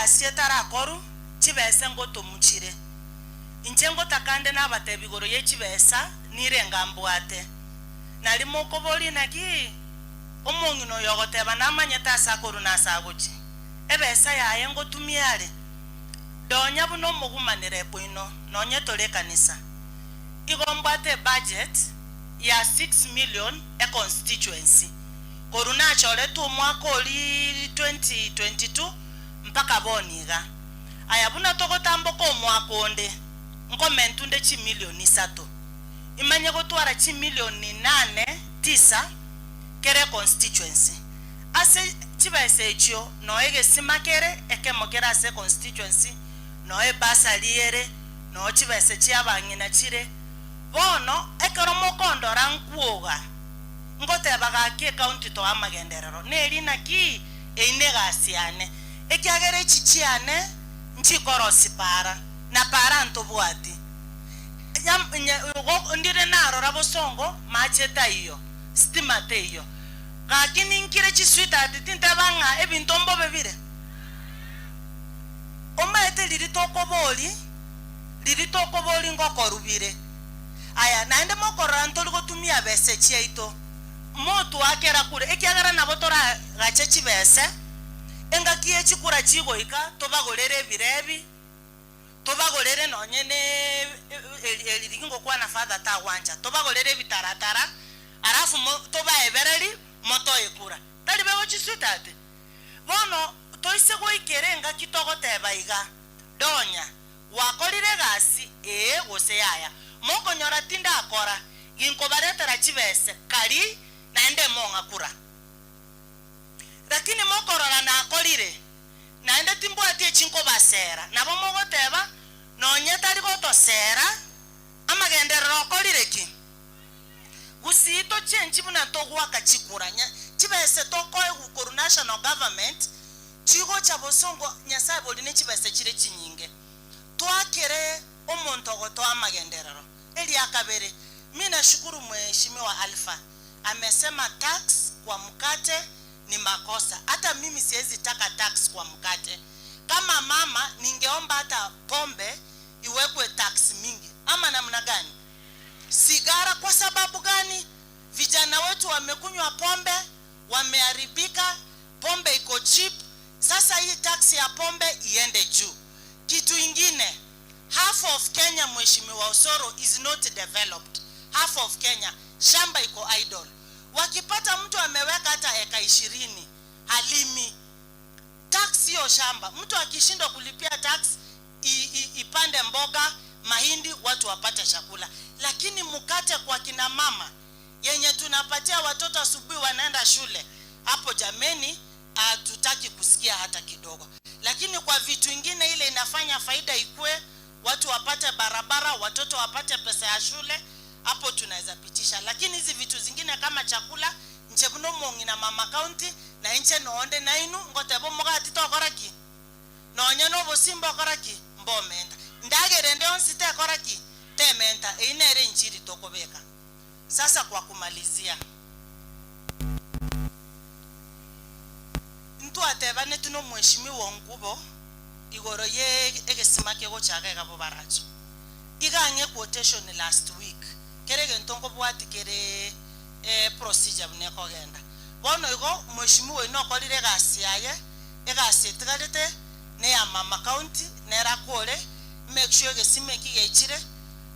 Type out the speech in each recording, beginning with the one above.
asietara koru chibese ngoto muchire inchengo takande n'abatebigoro ye chibesa nirenga mbwate nalimo koboli naki omongino yogoteba namanyeta asakoru nasagochi ebesa yaye ngotumiare donya buno mugumanire bwino nonye tole kanisa igombate budget ya 6 million e constituency koruna chole tu mwaka oli 2022 mpaka boniga ayabuna togotambo ko mwaka onde nkomentunde chi milioni 3 imanye gotwara chi milioni 8 9 kere constituency ase chibese echo no ege simakere ekemokera ase constituency no ebasaliere no chibese chiabangina chire bono ekero mokondora nkuoga ngotebaga ki county to amagenderero neri naki einegasiane ekiagere chichiane nchikorosi para na para ntobwati ndire narora bosongo macheta iyo stimate iyo kakini nkire chiswita atitintabanga ebintombo bebire omaete liritokoboli ngokorubire aya naende mokorora ntoli gotumia bese chieito motu akera kure ekiagara nabotora gache chibese engakie chikura chigoika tobagorere birebi tobagorere nonyene eliringo kwa na father ta wanja tobagorere bitaratara arafu tobaebereri moto ekura tali bewo chiswitate bono toise goikerenga kitogoteba iga donya wakorire gasi gose yaya mokonyora tinda akora ginko baretera chibese kali naende monga kura lakini mokorora na akorire naende timbo atie chinko basera nabo mogoteba nonyeta ligoto sera amagenderero akorire ki gusito chenchi buna togwaka chikuranya chibese tokoe gukuru national government chigo chabosongo nyasaye boline chibese chire chinyinge twakere omuntu goto amagenderero eli akabere mina shukuru mheshimiwa Alpha amesema tax kwa mkate ni makosa hata mimi siwezi taka tax kwa mkate kama mama ningeomba hata pombe iwekwe tax mingi ama namna gani sigara kwa sababu gani vijana wetu wamekunywa pombe wameharibika pombe iko cheap sasa hii tax ya pombe iende juu kitu ingine half of Kenya mheshimiwa Osoro is not developed half of Kenya shamba iko idle wakipata mtu ameweka hata eka 20 halimi tax hiyo shamba mtu akishindwa kulipia tax ipande mboga mahindi watu wapate chakula lakini mkate kwa kina mama yenye tunapatia watoto asubuhi wanaenda shule hapo jameni tutaki kusikia hata kidogo lakini kwa vitu vingine ile inafanya faida ikue watu wapate barabara watoto wapate pesa ya shule hapo tunaweza pitisha lakini hizi vitu zingine kama chakula nje buno mongi na mama county na nje noonde na inu ngotebo mogati to koraki nonye no bosimba koraki mbomenda ndagere ndio nsite koraki tementa inere njiri tokobeka sasa kwa kumalizia mtu atebane tuno mheshimiwa Ngubo igoro ye egesimake go chaka gabo baracho iganye quotation last week kerege ntongo bwati kere procedure buneko genda bono igo mheshimiwa ino kolire gasi yaye egasi tigarete ne ya mama county ne rakole make sure gesimeki gechire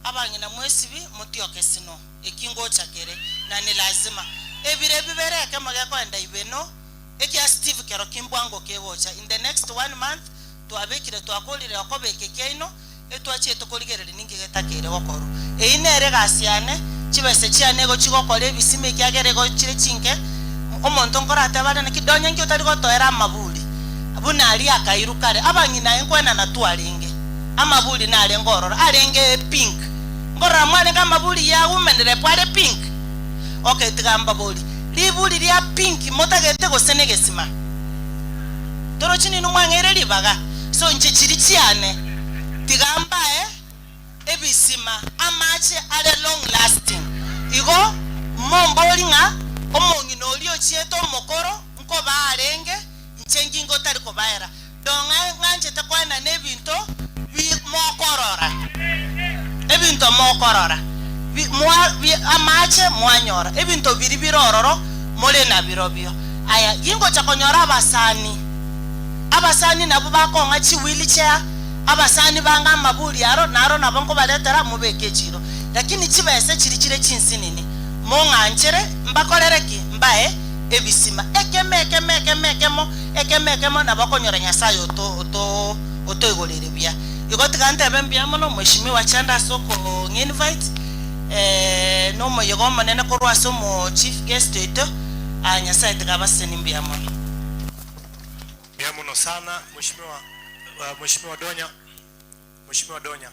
abangina mwesibi mutioke sino ekingo chakere na ni lazima ebire bibere kemage kwenda ibeno ekia Steve Kero Kimbwango kewocha in the next 1 month twabekire twakolire okobeke keino etwachi etokoligerere ninge getakere gokoro einere gasiane chibese chiane go chigokore ebisime kiagere go chire chinke omonto nkora atabana na kidonya ngi otari gotoera amabuli abuna ali akairukare abangina enkwena na twalinge amabuli na ale ngorora alenge pink ngora mwale kama buli ya women pale pink okay tigamba buli libuli lya pink motagete go senegesima toro chini numwangere libaga so nche chiri chiane tigamba ebisima amache ale long lasting igo mombolinga omongino olio chieto mokoro nko baalenge nchengingo tali ko baera donga mwanjete kwana nebinto mokorora ebinto mokorora amache mwanyora ebinto biri birororo mole na birobio aya yingo chakonyora abasani nabo bakonga chi wheelchair abasani banga mabuli aro naro nabongo baletera mubeke chiro lakini chibese chiri chinsinini monganchere mbakorereki mbae ebisima ekemekemo nabakonyora nyasayo oto igolere bia igotigante bembia mono mheshimiwa Chanda Soko invite no moyogo manene korwa somo chief guest eto nyasaye tikabaseni mbia mono sana mheshimiwa Donya.